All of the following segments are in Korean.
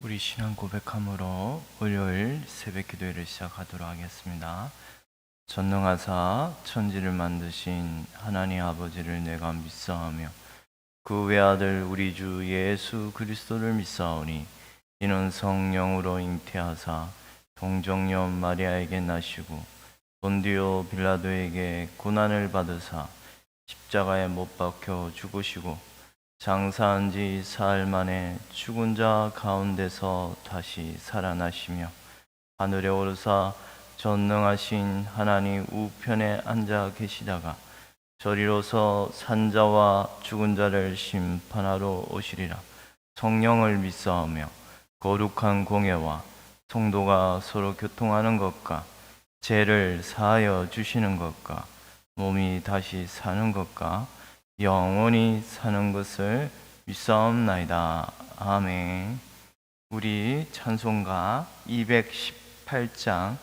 우리 신앙 고백함으로 월요일 새벽 기도회를 시작하도록 하겠습니다. 전능하사 천지를 만드신 하나님 아버지를 내가 믿사오며 그 외아들 우리 주 예수 그리스도를 믿사오니 이는 성령으로 잉태하사 동정녀 마리아에게 나시고 본디오 빌라도에게 고난을 받으사 십자가에 못 박혀 죽으시고 장사한 지 사흘 만에 죽은 자 가운데서 다시 살아나시며 하늘에 오르사 전능하신 하나님 우편에 앉아 계시다가 저리로서 산자와 죽은 자를 심판하러 오시리라. 성령을 믿사오며 거룩한 공예와 성도가 서로 교통하는 것과 죄를 사하여 주시는 것과 몸이 다시 사는 것과 영원히 사는 것을 믿사옵나이다. 아멘. 우리 찬송가 218장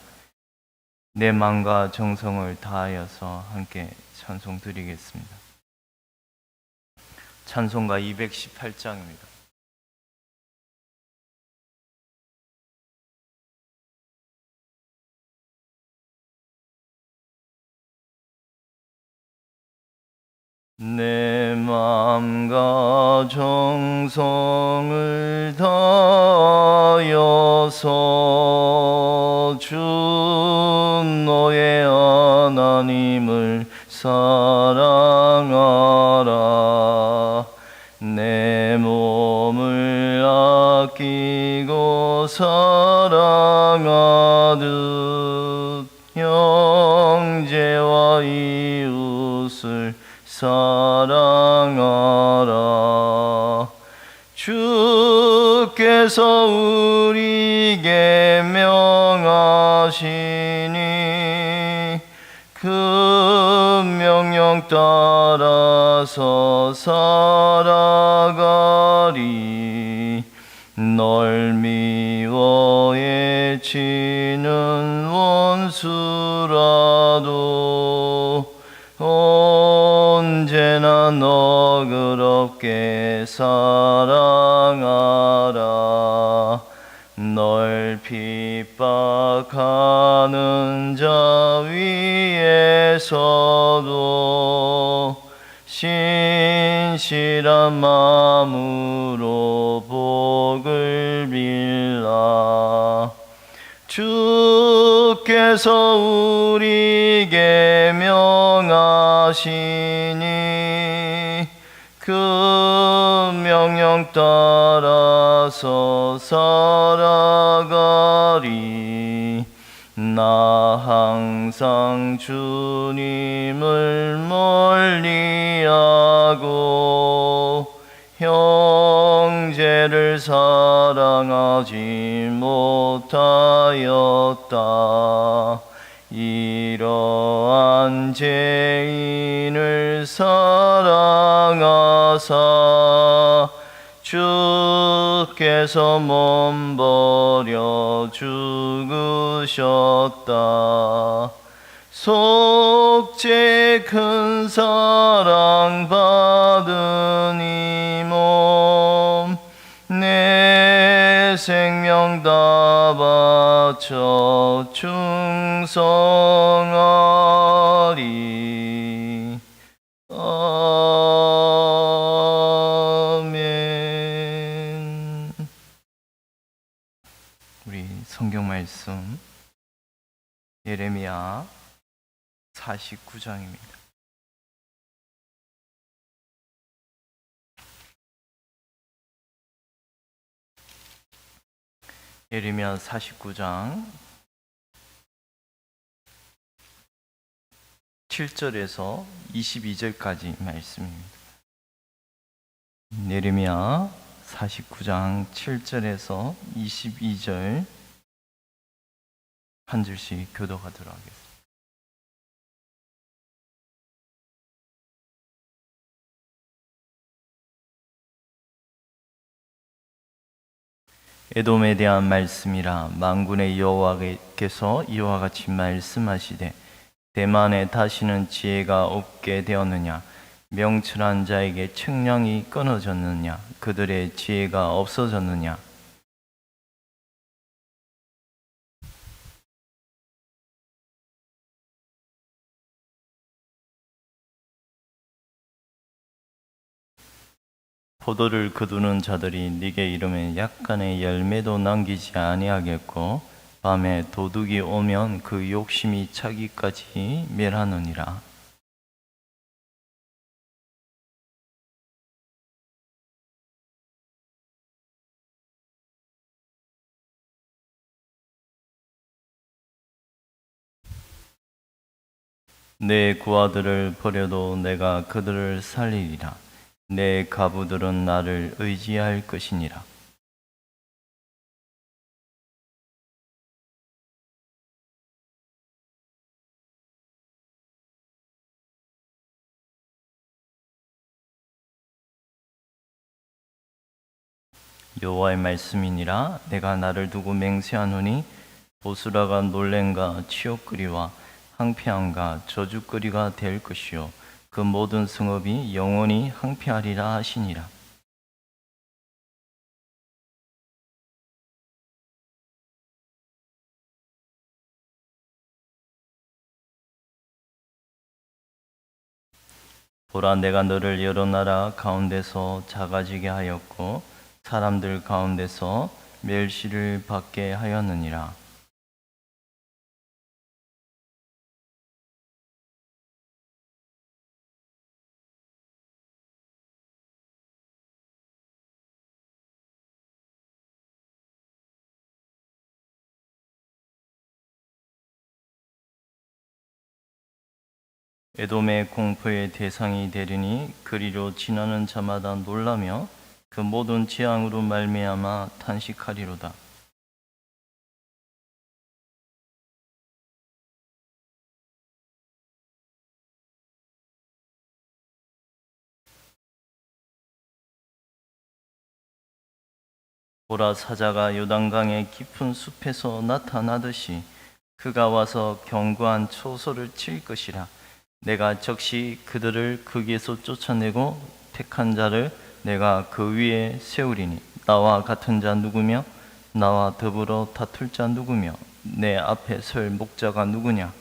내 마음과 정성을 다하여서 함께 찬송 드리겠습니다. 찬송가 218장입니다. 내 마음과 정성을 다하여서 주 너의 하나님을 사랑하라. 내 몸을 아끼고 사랑하듯 형제와 이웃을 사랑하라. 주께서 우리에게 명하시니 그 명령 따라서 살아가리. 널 미워 해치는 원수라도 언제나 너그럽게 사랑하라. 널 핍박하는 자 위에서도 신실한 마음으로 복을 빌라. 주께서 우리에게 명하시니 그 명령 따라서 살아가리. 나 항상 주님을 멀리하고 형제를 사랑하지 못하였다. 이러한 죄인을 사랑하사 주께서 몸 버려 죽으셨다. 속죄 큰 사랑 받은 이 몸 내 생명 다 바쳐 충성하리. 아멘. 우리 성경 말씀 예레미야 49장입니다. 예레미야 49장 7절에서 22절까지 말씀입니다. 예레미야 49장 7절에서 22절 한 줄씩 교독하도록 하겠습니다. 에돔에 대한 말씀이라. 만군의 여호와께서 이와 같이 말씀하시되 대만에 다시는 지혜가 없게 되었느냐. 명철한 자에게 측량이 끊어졌느냐. 그들의 지혜가 없어졌느냐. 포도를 거두는 자들이 네게 이르면 약간의 열매도 남기지 아니하겠고 밤에 도둑이 오면 그 욕심이 차기까지 멸하느니라. 내 구아들을 버려도 내가 그들을 살리리라. 내 가부들은 나를 의지할 것이니라. 여호와의 말씀이니라. 내가 나를 두고 맹세하노니 보스라가 놀랜과 치욕거리와 항폐함과 저주거리가 될 것이요 그 모든 성읍이 영원히 항폐하리라 하시니라. 보라, 내가 너를 여러 나라 가운데서 작아지게 하였고 사람들 가운데서 멸시를 받게 하였느니라. 에돔의 공포의 대상이 되리니 그리로 지나는 자마다 놀라며 그 모든 재앙으로 말미암아 탄식하리로다. 보라, 사자가 요단강의 깊은 숲에서 나타나듯이 그가 와서 견고한 초소를 칠 것이라. 내가 적시 그들을 거기에서 쫓아내고 택한 자를 내가 그 위에 세우리니 나와 같은 자 누구며 나와 더불어 다툴 자 누구며 내 앞에 설 목자가 누구냐.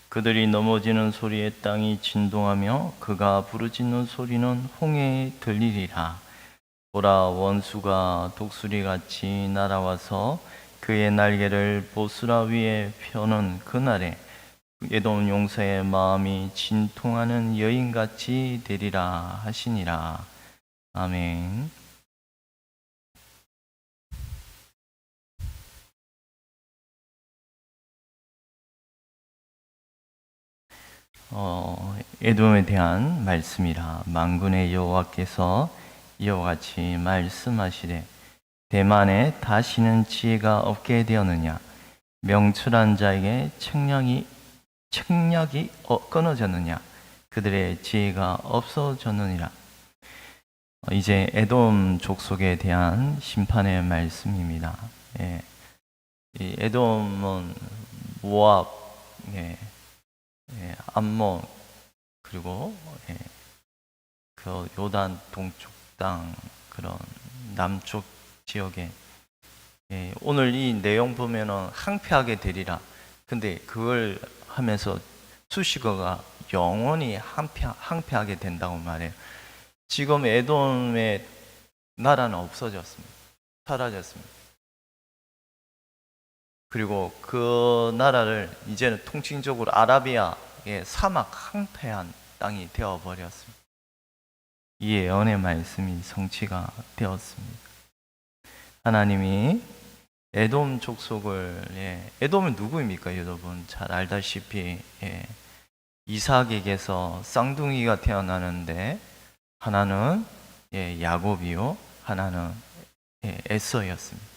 그들이 넘어지는 소리에 땅이 진동하며 그가 부르짖는 소리는 홍해에 들리리라. 보라, 원수가 독수리같이 날아와서 그의 날개를 보스라 위에 펴는 그날에 에돔 용사의 마음이 진통하는 여인같이 되리라 하시니라. 아멘. 에돔에 대한 말씀이라. 만군의 여호와께서 이와 같이 말씀하시되 대만에 다시는 지혜가 없게 되었느냐. 명철한 자에게 책략이 끊어졌느냐. 그들의 지혜가 없어졌느니라. 이제 에돔 족속에 대한 심판의 말씀입니다. 예. 이 에돔은 모압, 암몬, 그리고 그 요단 동쪽 땅, 그런 남쪽 지역에 오늘 이 내용 보면은 항폐하게 되리라. 근데 그걸 하면서 수식어가 영원히 항폐하게 된다고 말해요. 지금 에돔의 나라는 없어졌습니다. 사라졌습니다. 그리고 그 나라를 이제는 통칭적으로 아라비아의 사막 항폐한 땅이 되어버렸습니다. 이 예언의 말씀이 성취가 되었습니다. 하나님이 에돔 족속을, 에돔은 누구입니까? 여러분 잘 알다시피 이삭에게서 쌍둥이가 태어나는데 하나는 야곱이요, 하나는 에서였습니다.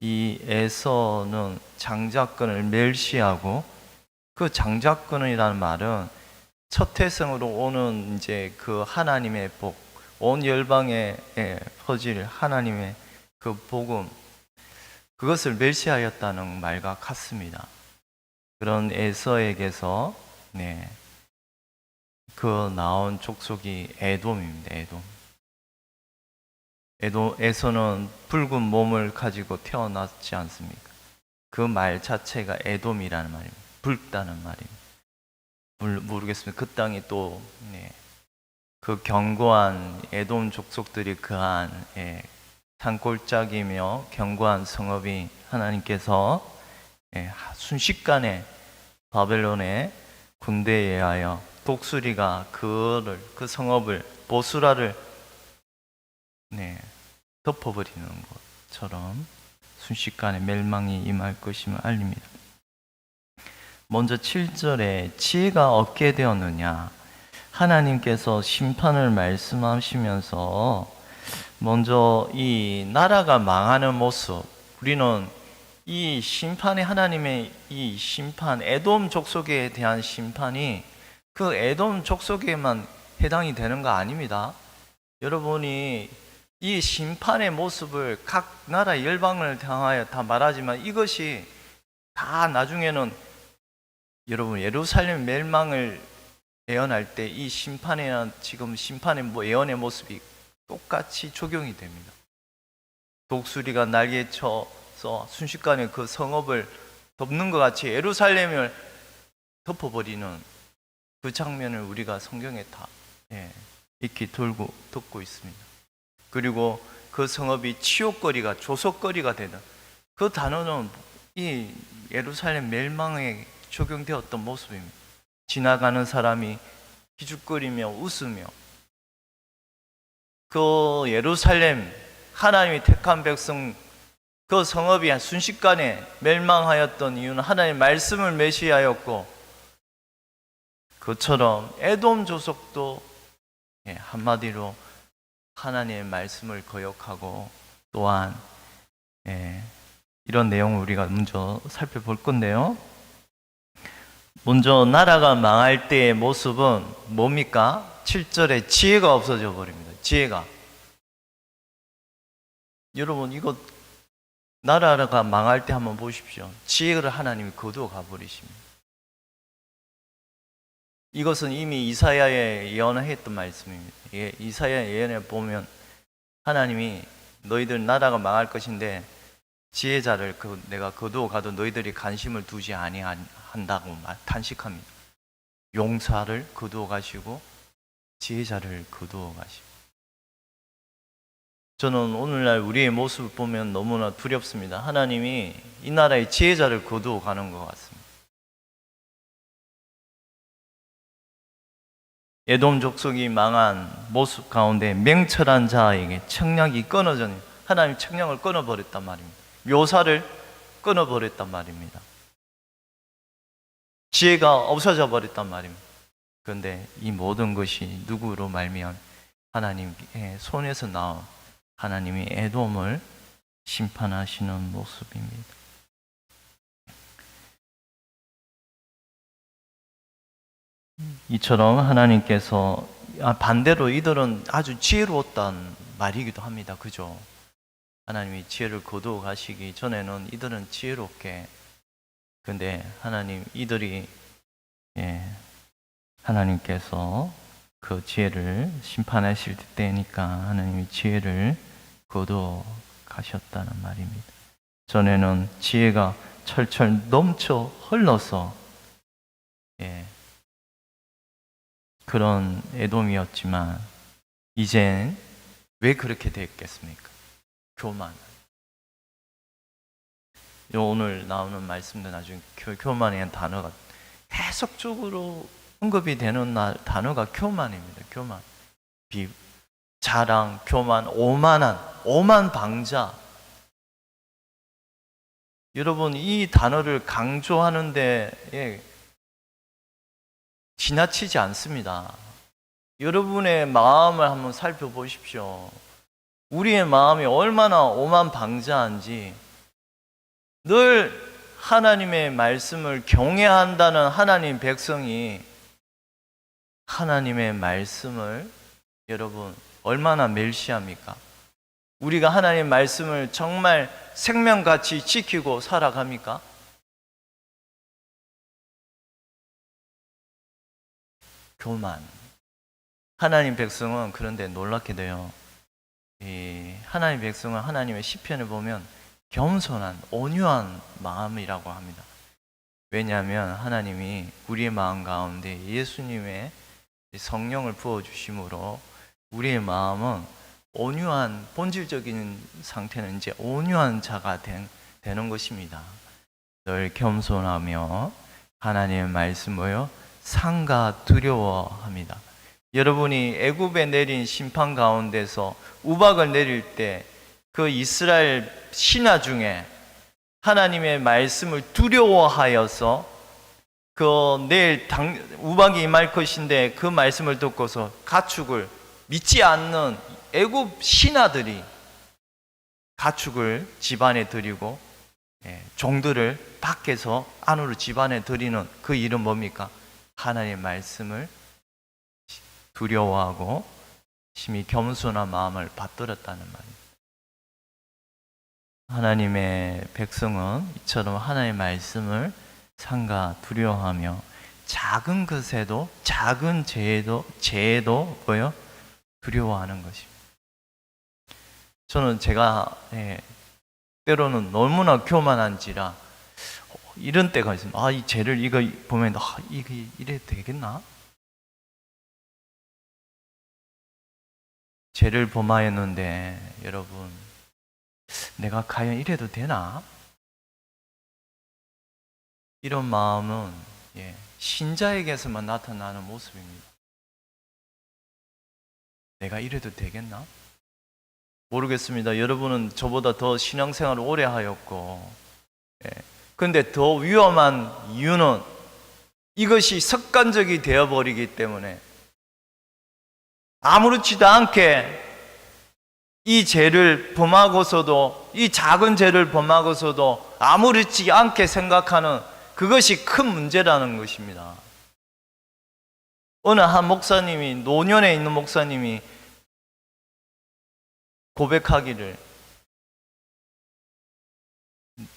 이 에서는 장자권을 멸시하고, 그 장자권이라는 말은 첫 태생으로 오는 이제 그 하나님의 복, 온 열방에 퍼질 하나님의 그 복음, 그것을 멸시하였다는 말과 같습니다. 그런 에서에게서 그 나온 족속이 에돔입니다. 에돔. 에서는 붉은 몸을 가지고 태어났지 않습니까? 그 말 자체가 에돔이라는 말입니다. 붉다는 말입니다. 모르겠습니다. 그 땅이 또 그 견고한 에돔 족속들이 그한 산골짜기며 견고한 성읍이 하나님께서 순식간에 바벨론의 군대에 의하여 독수리가 그 성읍을 보스라를 덮어버리는 것처럼 순식간에 멸망이 임할 것임을 알립니다. 먼저 7절에 지혜가 없게 되었느냐, 하나님께서 심판을 말씀하시면서 먼저 이 나라가 망하는 모습, 우리는 이 심판이 하나님의 이 심판, 에돔 족속에 대한 심판이 그 에돔 족속에만 해당이 되는 거 아닙니다. 여러분이 이 심판의 모습을 각 나라 열방을 향하여 다 말하지만 이것이 다 나중에는 여러분 예루살렘 멸망을 예언할 때 이 심판이나 지금 심판의 예언의 모습이 똑같이 적용이 됩니다. 독수리가 날개에 쳐서 순식간에 그 성읍을 덮는 것 같이 예루살렘을 덮어버리는 그 장면을 우리가 성경에 다 익히 듣고 있습니다. 그리고 그 성읍이 치욕거리가 조속거리가 되는 그 단어는 이 예루살렘 멸망에 적용되었던 모습입니다. 지나가는 사람이 기죽거리며 웃으며 그 예루살렘 하나님이 택한 백성 그 성읍이 순식간에 멸망하였던 이유는 하나님의 말씀을 메시하였고, 그처럼 에돔 조속도 한마디로 하나님의 말씀을 거역하고 또한 이런 내용을 우리가 먼저 살펴볼 건데요. 먼저 나라가 망할 때의 모습은 뭡니까? 7절에 지혜가 없어져 버립니다. 지혜가. 여러분 이거 나라가 망할 때 한번 보십시오. 지혜를 하나님이 거두어 가버리십니다. 이것은 이미 이사야에 예언했던 말씀입니다. 이사야 예언에 보면 하나님이 너희들 나라가 망할 것인데 지혜자를 내가 거두어 가도 너희들이 관심을 두지 아니한다고 탄식합니다. 용사를 거두어 가시고 지혜자를 거두어 가시고. 저는 오늘날 우리의 모습을 보면 너무나 두렵습니다. 하나님이 이 나라의 지혜자를 거두어 가는 것 같습니다. 에돔 족속이 망한 모습 가운데 명철한 자에게 청량이 끊어졌네요. 하나님 청량을 끊어버렸단 말입니다. 묘사를 끊어버렸단 말입니다. 지혜가 없어져 버렸단 말입니다. 그런데 이 모든 것이 누구로 말미암아 하나님의 손에서 나온 하나님이 에돔을 심판하시는 모습입니다. 이처럼 하나님께서 반대로 이들은 아주 지혜로웠단 말이기도 합니다. 그죠? 하나님이 지혜를 거두어 가시기 전에는 이들은 지혜롭게, 근데 이들이 하나님께서 그 지혜를 심판하실 때니까 하나님이 지혜를 거두어 가셨다는 말입니다. 전에는 지혜가 철철 넘쳐 흘러서 그런 에돔이었지만 이젠 왜 그렇게 됐겠습니까? 교만. 오늘 나오는 말씀도 나중에 교만이라는 단어가 계속적으로 언급이 되는 단어가 교만입니다. 교만. 자랑, 교만, 오만 방자. 여러분 이 단어를 강조하는데 지나치지 않습니다. 여러분의 마음을 한번 살펴보십시오. 우리의 마음이 얼마나 오만방자한지, 늘 하나님의 말씀을 경외한다는 하나님 백성이 하나님의 말씀을 여러분 얼마나 멸시합니까? 우리가 하나님의 말씀을 정말 생명같이 지키고 살아갑니까? 교만. 하나님 백성은 그런데 놀랍게도요, 하나님의 백성은 하나님의 시편을 보면 겸손한 온유한 마음이라고 합니다. 왜냐하면 하나님이 우리의 마음 가운데 예수님의 성령을 부어주심으로 우리의 마음은 온유한, 본질적인 상태는 이제 온유한 자가 되는 것입니다. 늘 겸손하며 하나님의 말씀을 상가 두려워합니다. 여러분이 애굽에 내린 심판 가운데서 우박을 내릴 때 그 이스라엘 신하 중에 하나님의 말씀을 두려워하여서 내일 우박이 임할 것인데 그 말씀을 듣고서 가축을 믿지 않는 애굽 신하들이 가축을 집안에 드리고 종들을 밖에서 안으로 집안에 드리는 그 일은 뭡니까? 하나님의 말씀을 두려워하고 심히 겸손한 마음을 받들었다는 말입니다. 하나님의 백성은 이처럼 하나님의 말씀을 상가 두려워하며 작은 것에도 작은 죄에도 뭐요? 두려워하는 것입니다. 저는 제가 때로는 너무나 교만한지라 이런 때가 있습니다. 이 죄를 이거 보면 이게 이래도 되겠나? 죄를 범하였는데 여러분, 내가 과연 이래도 되나? 이런 마음은 신자에게서만 나타나는 모습입니다. 내가 이래도 되겠나? 모르겠습니다. 여러분은 저보다 더 신앙생활을 오래 하였고, 근데 더 위험한 이유는 이것이 습관적이 되어버리기 때문에 아무렇지도 않게 이 죄를 범하고서도, 이 작은 죄를 범하고서도 아무렇지 않게 생각하는 그것이 큰 문제라는 것입니다. 어느 한 목사님이, 노년에 있는 목사님이 고백하기를,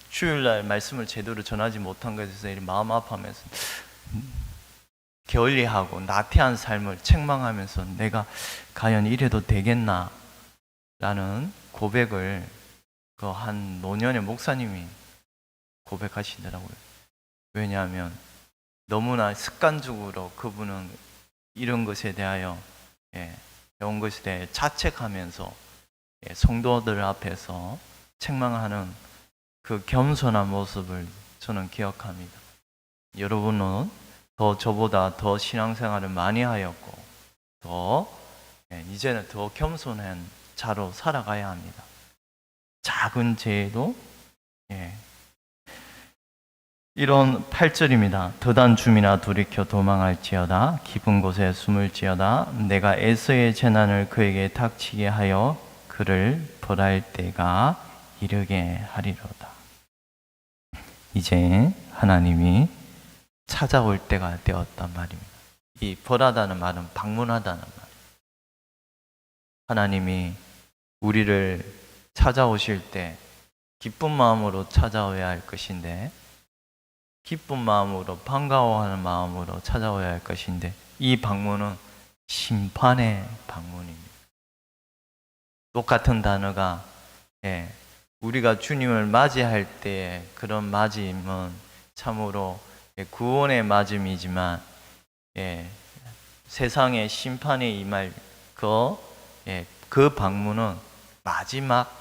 주일날 말씀을 제대로 전하지 못한 것에 대해서 마음 아파하면서 게을리하고 나태한 삶을 책망하면서 내가 과연 이래도 되겠나? 라는 고백을 그 한 노년의 목사님이 고백하시더라고요. 왜냐하면 너무나 습관적으로 그분은 이런 것에 대하여 배운 것에 대해 자책하면서 성도들 앞에서 책망하는 그 겸손한 모습을 저는 기억합니다. 여러분은 저보다 더 신앙생활을 많이 하였고 이제는 더 겸손한 자로 살아가야 합니다. 작은 죄에도 이런 8절입니다. 더단 줌이나 돌이켜 도망할지어다 깊은 곳에 숨을지어다 내가 에서의 재난을 그에게 닥치게 하여 그를 벌할 때가 이르게 하리로다. 이제 하나님이 찾아올 때가 되었단 말입니다. 이 벌하다는 말은 방문하다는 말입니다. 하나님이 우리를 찾아오실 때 기쁜 마음으로 찾아오야 할 것인데, 기쁜 마음으로 반가워하는 마음으로 찾아오야 할 것인데, 이 방문은 심판의 방문입니다. 똑같은 단어가 우리가 주님을 맞이할 때의 그런 맞이임은 참으로 구원의 맞음이지만 세상의 심판에 임할 그 방문은 마지막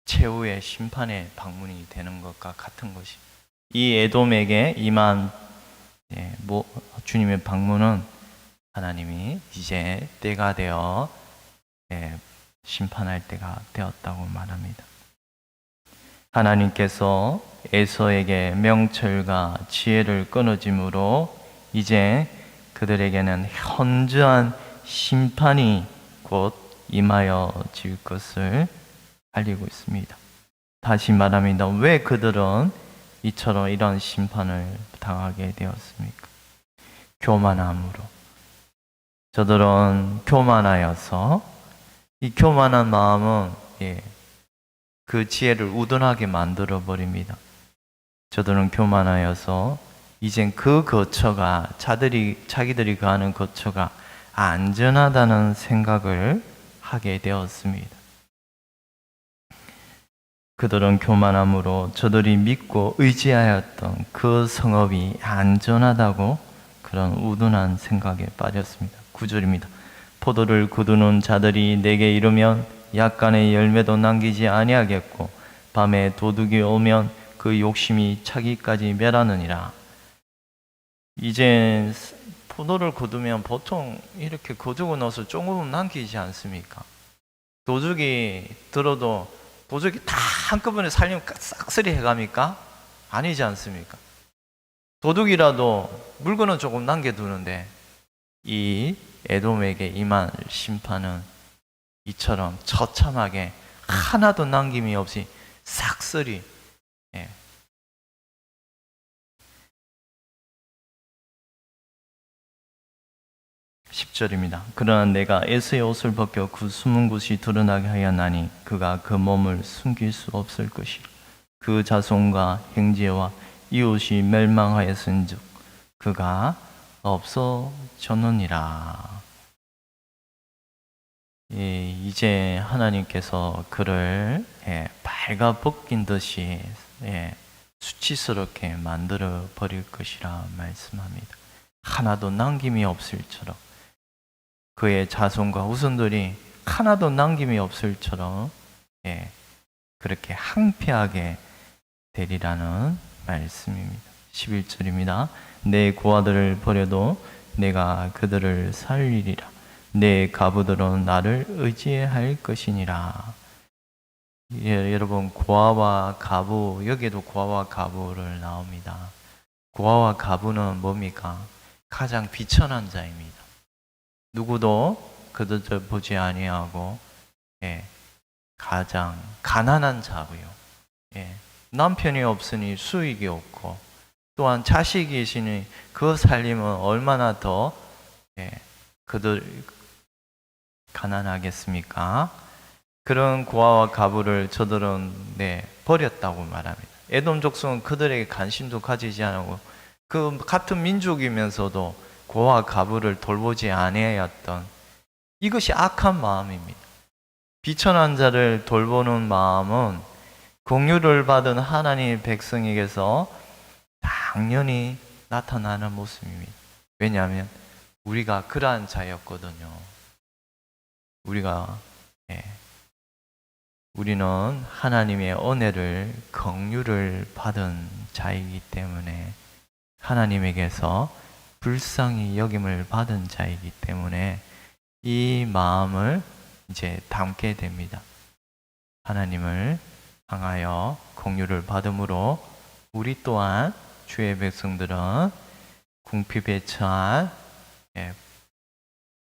최후의 심판의 방문이 되는 것과 같은 것입니다. 이 에돔에게 임한 주님의 방문은 하나님이 이제 때가 되어 심판할 때가 되었다고 말합니다. 하나님께서 에서에게 명철과 지혜를 끊어짐으로 이제 그들에게는 현저한 심판이 곧 임하여질 것을 알리고 있습니다. 다시 말합니다. 왜 그들은 이처럼 이런 심판을 당하게 되었습니까? 교만함으로. 저들은 교만하여서 이 교만한 마음은 그 지혜를 우둔하게 만들어 버립니다. 저들은 교만하여서 이젠 그 거처가 자기들이 가는 거처가 안전하다는 생각을 하게 되었습니다. 그들은 교만함으로 저들이 믿고 의지하였던 그 성읍이 안전하다고 그런 우둔한 생각에 빠졌습니다. 9절입니다. 포도를 거두는 자들이 내게 이르면 약간의 열매도 남기지 아니하겠고 밤에 도둑이 오면 그 욕심이 차기까지 멸하느니라. 이제 포도를 거두면 보통 이렇게 거두고 나서 조금 남기지 않습니까? 도둑이 들어도 도둑이 다 한꺼번에 살리면 싹쓸이 해갑니까? 아니지 않습니까? 도둑이라도 물건은 조금 남겨두는데 이 에돔에게 임한 심판은 이처럼 처참하게 하나도 남김이 없이 싹쓸이 10절입니다. 그러나 내가 에서의 옷을 벗겨 그 숨은 곳이 드러나게 하였나니 그가 그 몸을 숨길 수 없을 것이라. 그 자손과 형제와 이웃이 멸망하였은즉 그가 없어졌느니라. 이제 하나님께서 그를 발가 벗긴 듯이 수치스럽게 만들어 버릴 것이라 말씀합니다. 하나도 남김이 없을처럼 그의 자손과 후손들이 하나도 남김이 없을처럼 그렇게 항폐하게 되리라는 말씀입니다. 11절입니다. 내 고아들을 버려도 내가 그들을 살리리라. 내 가부들은 나를 의지할 것이니라. 여러분, 고아와 가부, 여기에도 고아와 가부를 나옵니다. 고아와 가부는 뭡니까? 가장 비천한 자입니다. 누구도 그들을 보지 아니하고 가장 가난한 자고요. 남편이 없으니 수익이 없고 또한 자식이 있으니 그 살림은 얼마나 더 그들 가난하겠습니까? 그런 고아와 가부를 저들은 버렸다고 말합니다. 에돔 족속은 그들에게 관심도 가지지 않고 그 같은 민족이면서도 고아 가부를 돌보지 아니하였던 이것이 악한 마음입니다. 비천한 자를 돌보는 마음은 공유를 받은 하나님의 백성에게서 당연히 나타나는 모습입니다. 왜냐하면 우리가 그러한 자였거든요. 우리는 하나님의 은혜를 긍휼을 받은 자이기 때문에 하나님에게서 불쌍히 여김을 받은 자이기 때문에 이 마음을 이제 담게 됩니다. 하나님을 향하여 긍휼을 받음으로 우리 또한 주의 백성들은 궁핍에 처한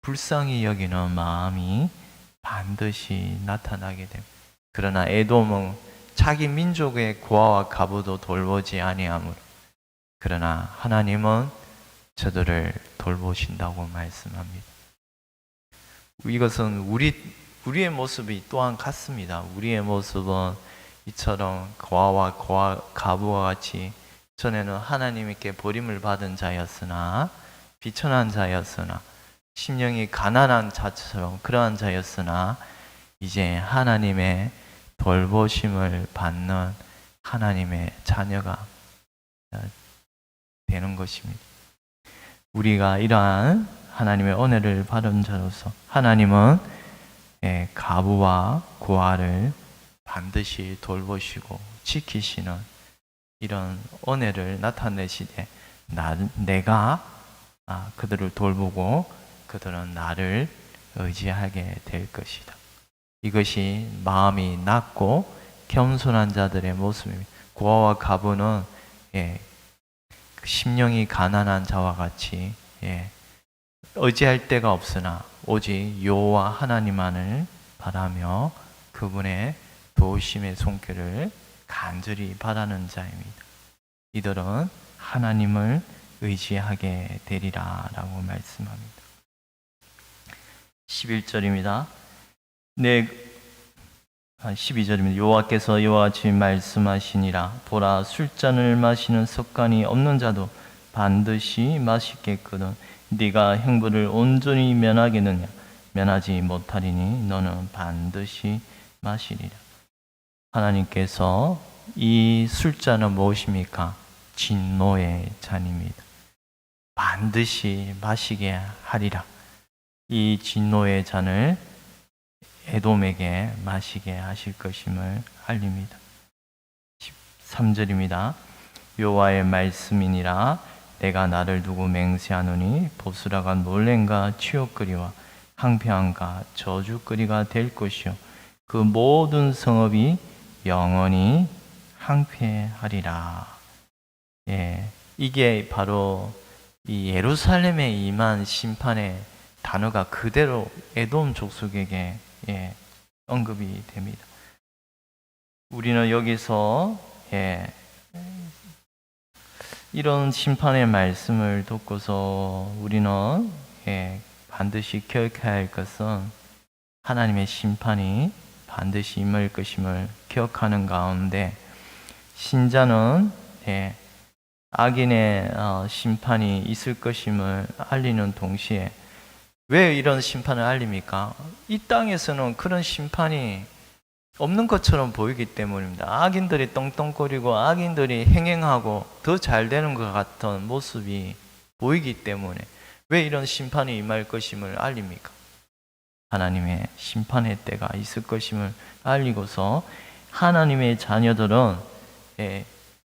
불쌍히 여기는 마음이 반드시 나타나게 됩니다. 그러나 에돔은 자기 민족의 고아와 가부도 돌보지 아니하므로 그러나 하나님은 저들을 돌보신다고 말씀합니다. 이것은 우리의 모습이 또한 같습니다. 우리의 모습은 이처럼 고아와 가부와 같이 전에는 하나님께 버림을 받은 자였으나 비천한 자였으나 심령이 가난한 자처럼 그러한 자였으나 이제 하나님의 돌보심을 받는 하나님의 자녀가 되는 것입니다. 우리가 이러한 하나님의 은혜를 받은 자로서 하나님은 가부와 고아를 반드시 돌보시고 지키시는 이런 은혜를 나타내시되 내가 그들을 돌보고 그들은 나를 의지하게 될 것이다. 이것이 마음이 낮고 겸손한 자들의 모습입니다. 고아와 가부는 심령이 가난한 자와 같이 의지할 데가 없으나 오직 여호와 하나님만을 바라며 그분의 도우심의 손길을 간절히 바라는 자입니다. 이들은 하나님을 의지하게 되리라 라고 말씀합니다. 11절입니다. 12절입니다. 여호와께서 이와 같이 말씀하시니라. 보라, 술잔을 마시는 습관이 없는 자도 반드시 마시겠거든 네가 행부를 온전히 면하겠느냐. 면하지 못하리니 너는 반드시 마시리라. 하나님께서 이 술잔은 무엇입니까? 진노의 잔입니다. 반드시 마시게 하리라. 이 진노의 잔을 에돔에게 마시게 하실 것임을 알립니다. 13절입니다. 여호와의 말씀이니라. 내가 나를 두고 맹세하노니 보스라가 놀랜과 치욕거리와 항폐함과 저주거리가 될 것이요 그 모든 성읍이 영원히 항폐하리라. 이게 바로 이 예루살렘에 임한 심판의 단어가 그대로 에돔 족속에게 언급이 됩니다. 우리는 여기서 이런 심판의 말씀을 듣고서 우리는 반드시 기억해야 할 것은 하나님의 심판이 반드시 임할 것임을 기억하는 가운데 신자는 악인의 심판이 있을 것임을 알리는 동시에 왜 이런 심판을 알립니까? 이 땅에서는 그런 심판이 없는 것처럼 보이기 때문입니다. 악인들이 떵떵거리고 악인들이 행행하고 더 잘 되는 것 같은 모습이 보이기 때문에 왜 이런 심판이 임할 것임을 알립니까? 하나님의 심판의 때가 있을 것임을 알리고서 하나님의 자녀들은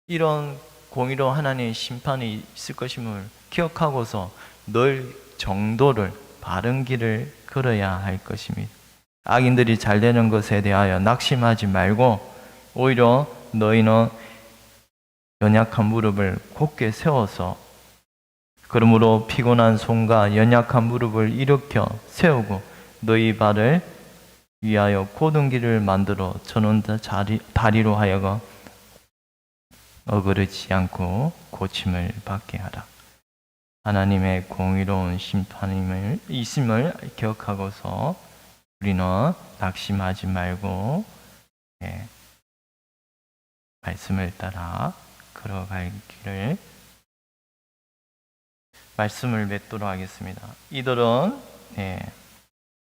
이런 공의로운 하나님의 심판이 있을 것임을 기억하고서 늘 정도를 바른 길을 걸어야 할 것입니다. 악인들이 잘 되는 것에 대하여 낙심하지 말고 오히려 너희는 연약한 무릎을 곧게 세워서 그러므로 피곤한 손과 연약한 무릎을 일으켜 세우고 너희 발을 위하여 곧은 길을 만들어 저는 다리로 하여금 어그르지 않고 고침을 받게 하라. 하나님의 공의로운 심판임을 있음을 기억하고서 우리는 낙심하지 말고 말씀을 따라 걸어갈 길을 말씀을 맺도록 하겠습니다. 이들은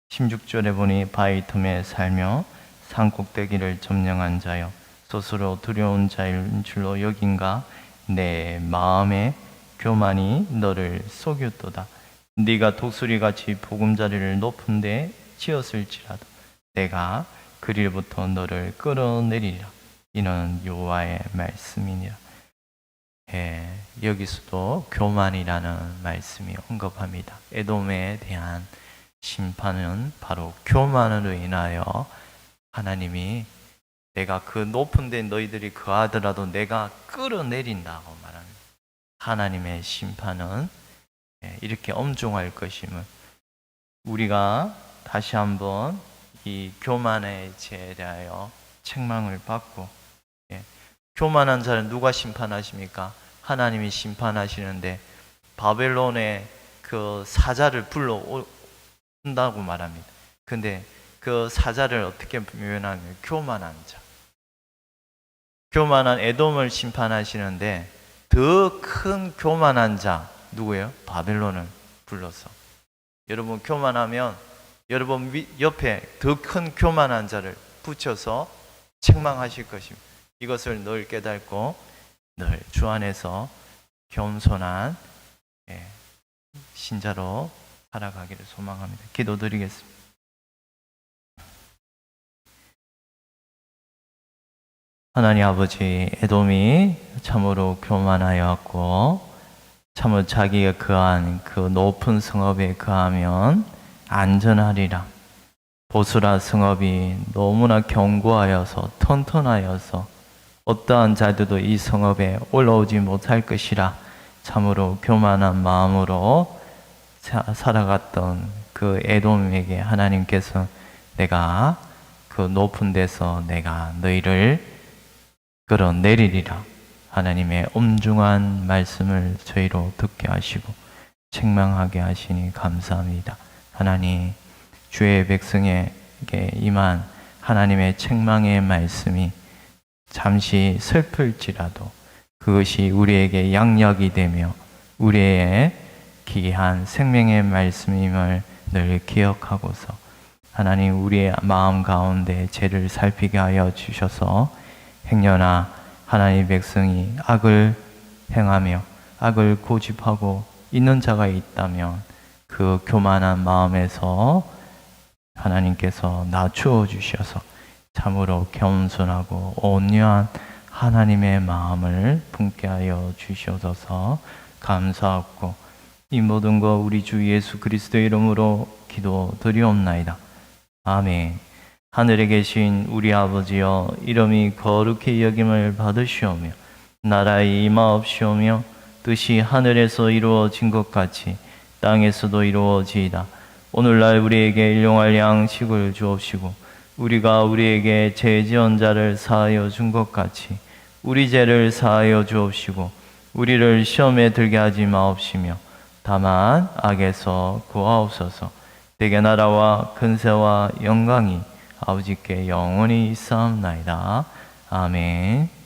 16절에 보니 바위 틈에 살며 산꼭대기를 점령한 자여 스스로 두려운 자인 줄로 여긴가 내 마음의 교만이 너를 속였도다. 네가 독수리같이 보금자리를 높은 데 지었을지라도 내가 그릴부터 너를 끌어내리라. 이는 여호와의 말씀이니라. 여기서도 교만이라는 말씀이 언급합니다. 에돔에 대한 심판은 바로 교만으로 인하여 하나님이 내가 그 높은 데 너희들이 거하더라도 내가 끌어내린다고 말합니다. 하나님의 심판은 이렇게 엄중할 것임을 우리가 다시 한번 이 교만의 죄에 대하여 책망을 받고 교만한 자를 누가 심판하십니까? 하나님이 심판하시는데 바벨론의 그 사자를 불러온다고 말합니다. 근데 그 사자를 어떻게 표현하면 교만한 자. 교만한 에돔을 심판하시는데 더 큰 교만한 자 누구예요? 바벨론을 불러서. 여러분 교만하면 여러분 옆에 더 큰 교만한 자를 붙여서 책망하실 것입니다. 이것을 늘 깨닫고 늘 주 안에서 겸손한 신자로 살아가기를 소망합니다. 기도드리겠습니다. 하나님 아버지, 에돔이 참으로 교만하였고 참으로 자기가 거한 그 높은 성읍에 거하면 안전하리라. 보스라 성읍이 너무나 견고하여서 튼튼하여서 어떠한 자들도 이 성읍에 올라오지 못할 것이라. 참으로 교만한 마음으로 살아갔던 그 에돔에게 하나님께서 내가 그 높은 데서 내가 너희를 끌어내리리라. 하나님의 엄중한 말씀을 저희로 듣게 하시고 책망하게 하시니 감사합니다. 하나님, 주의 백성에게 임한 하나님의 책망의 말씀이 잠시 슬플지라도 그것이 우리에게 양력이 되며 우리의 귀한 생명의 말씀임을 늘 기억하고서 하나님 우리의 마음 가운데 죄를 살피게 하여 주셔서 행여나 하나님 백성이 악을 행하며 악을 고집하고 있는 자가 있다면 그 교만한 마음에서 하나님께서 낮추어 주셔서 참으로 겸손하고 온유한 하나님의 마음을 품게 하여 주셔서 감사하고 이 모든 거 우리 주 예수 그리스도의 이름으로 기도드리옵나이다. 아멘. 하늘에 계신 우리 아버지여, 이름이 거룩히 여김을 받으시오며 나라의 임하옵시오며 뜻이 하늘에서 이루어진 것 같이 땅에서도 이루어지이다. 오늘날 우리에게 일용할 양식을 주옵시고 우리가 우리에게 죄 지은 자를 사하여 준 것 같이 우리 죄를 사하여 주옵시고 우리를 시험에 들게 하지 마옵시며 다만 악에서 구하옵소서. 대개 나라와 근세와 영광이 아버지께 영원히 있사옵나이다. 아멘.